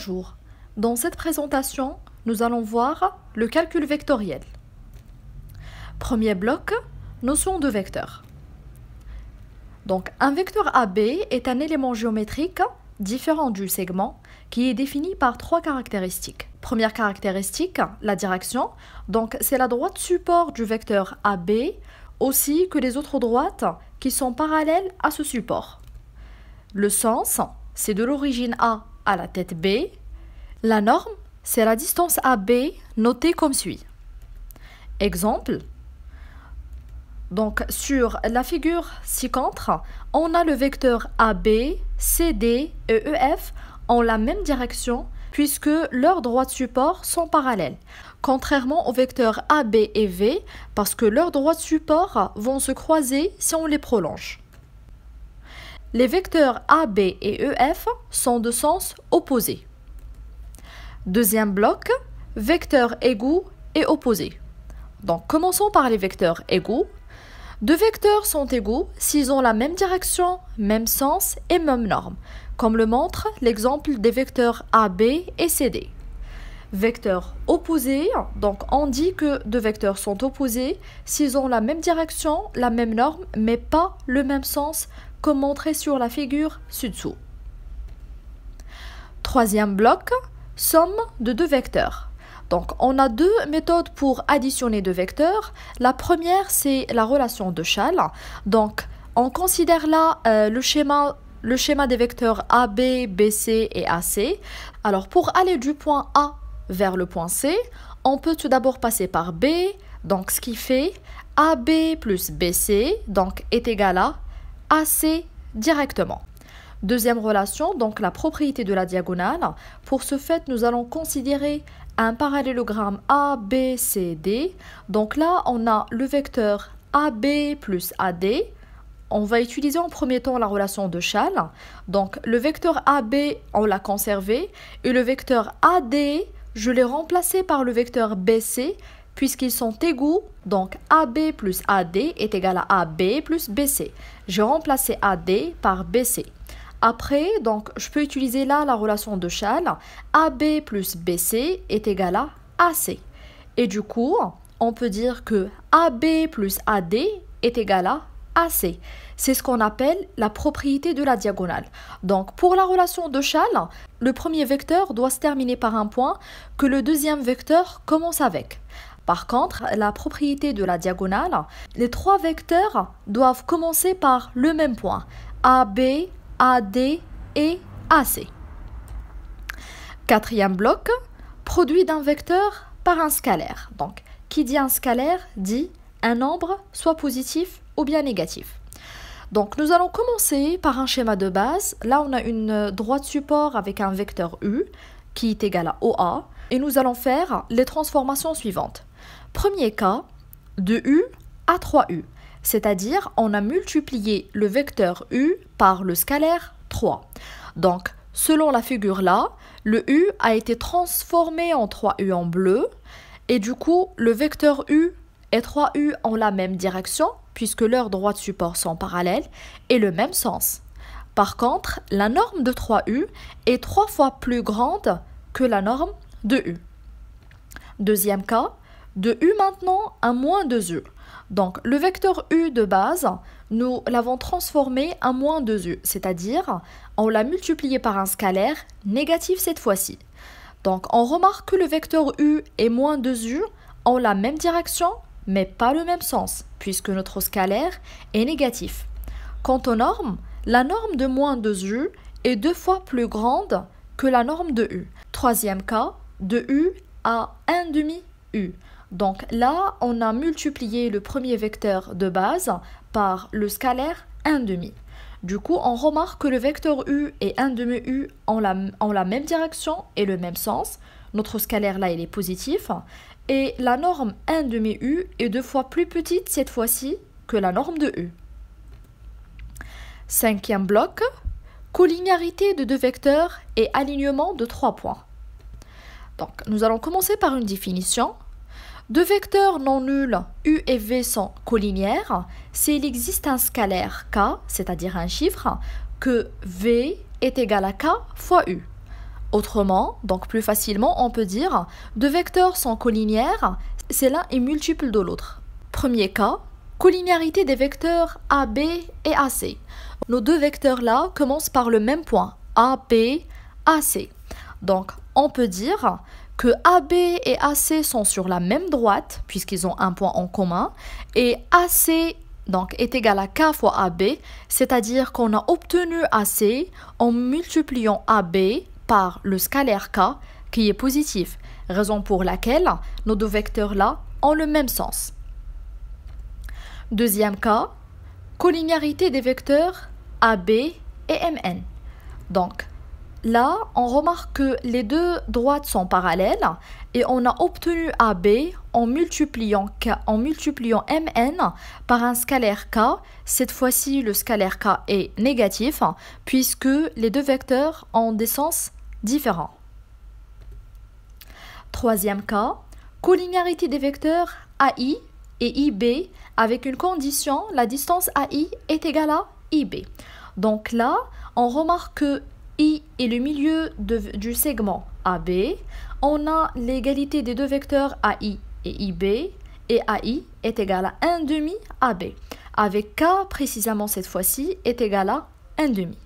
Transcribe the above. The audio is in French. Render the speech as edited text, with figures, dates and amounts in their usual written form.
Bonjour, dans cette présentation, nous allons voir le calcul vectoriel. Premier bloc, notion de vecteur. Donc, un vecteur AB est un élément géométrique différent du segment qui est défini par trois caractéristiques. Première caractéristique, la direction. Donc, c'est la droite support du vecteur AB aussi que les autres droites qui sont parallèles à ce support. Le sens, c'est de l'origine A à la tête B. La norme, c'est la distance AB notée comme suit. Exemple. Donc, sur la figure ci-contre, on a le vecteur AB, CD et EF en la même direction puisque leurs droites support sont parallèles, contrairement aux vecteurs AB et V parce que leurs droites support vont se croiser si on les prolonge. Les vecteurs AB et EF sont de sens opposé. Deuxième bloc, vecteurs égaux et opposés. Donc, commençons par les vecteurs égaux. Deux vecteurs sont égaux s'ils ont la même direction, même sens et même norme, comme le montre l'exemple des vecteurs AB et CD. Vecteurs opposés, donc on dit que deux vecteurs sont opposés s'ils ont la même direction, la même norme, mais pas le même sens, comme montré sur la figure ci-dessous. Troisième bloc, somme de deux vecteurs. Donc, on a deux méthodes pour additionner deux vecteurs. La première, c'est la relation de Schall. Donc, on considère là le schéma des vecteurs AB, BC et AC. Alors, pour aller du point A vers le point C, on peut tout d'abord passer par B. Donc, ce qui fait AB plus BC donc, est égal à AC directement. Deuxième relation, donc la propriété de la diagonale. Pour ce fait, nous allons considérer un parallélogramme ABCD. Donc là, on a le vecteur AB plus AD. On va utiliser en premier temps la relation de Schall. Donc le vecteur AB, on l'a conservé. Et le vecteur AD, je l'ai remplacé par le vecteur BC puisqu'ils sont égaux. Donc AB plus AD est égal à AB plus BC. J'ai remplacé AD par BC. Après, donc, je peux utiliser là la relation de Schall. AB plus BC est égal à AC. Et du coup, on peut dire que AB plus AD est égal à AC. C'est ce qu'on appelle la propriété de la diagonale. Donc, pour la relation de Schall, le premier vecteur doit se terminer par un point que le deuxième vecteur commence avec. Par contre, la propriété de la diagonale, les trois vecteurs doivent commencer par le même point. AB, AD et AC. Quatrième bloc, produit d'un vecteur par un scalaire. Donc, qui dit un scalaire dit un nombre, soit positif ou bien négatif. Donc, nous allons commencer par un schéma de base. Là, on a une droite support avec un vecteur U qui est égal à OA. Et nous allons faire les transformations suivantes. Premier cas, de U à 3U. C'est-à-dire, on a multiplié le vecteur U par le scalaire 3. Donc, selon la figure là, le U a été transformé en 3U en bleu. Et du coup, le vecteur U et 3U ont la même direction, puisque leurs droites support sont parallèles, et le même sens. Par contre, la norme de 3U est 3 fois plus grande que la norme de U. Deuxième cas, de U maintenant à moins 2U. Donc, le vecteur U de base, nous l'avons transformé en moins 2U, c'est-à-dire on l'a multiplié par un scalaire négatif cette fois-ci. Donc, on remarque que le vecteur U et moins 2U ont la même direction, mais pas le même sens, puisque notre scalaire est négatif. Quant aux normes, la norme de moins 2U est 2 fois plus grande que la norme de U. Troisième cas, de U à 1/2U. Donc là, on a multiplié le premier vecteur de base par le scalaire 1/2. Du coup, on remarque que le vecteur U et 1/2U ont la même direction et le même sens. Notre scalaire là, il est positif. Et la norme 1/2U est 2 fois plus petite cette fois-ci que la norme de U. Cinquième bloc, collinéarité de deux vecteurs et alignement de 3 points. Donc, nous allons commencer par une définition. Deux vecteurs non nuls U et V sont collinéaires s'il existe un scalaire K, c'est-à-dire un chiffre, que V est égal à K fois U. Autrement, donc plus facilement, on peut dire deux vecteurs sont collinéaires si l'un est multiple de l'autre. Premier cas, collinéarité des vecteurs AB et AC. Nos deux vecteurs-là commencent par le même point, AB, AC. Donc, on peut dire que AB et AC sont sur la même droite, puisqu'ils ont un point en commun, et AC donc, est égal à K fois AB, c'est-à-dire qu'on a obtenu AC en multipliant AB par le scalaire K, qui est positif, raison pour laquelle nos deux vecteurs-là ont le même sens. Deuxième cas, collinéarité des vecteurs AB et MN. Donc, là, on remarque que les deux droites sont parallèles et on a obtenu AB en multipliant MN par un scalaire K. Cette fois-ci, le scalaire K est négatif puisque les deux vecteurs ont des sens différents. Troisième cas, collinéarité des vecteurs AI et IB avec une condition, la distance AI est égale à IB. Donc là, on remarque que I est le milieu du segment AB. On a l'égalité des deux vecteurs AI et IB et AI est égal à 1 demi AB. Avec K précisément cette fois-ci est égal à 1 demi.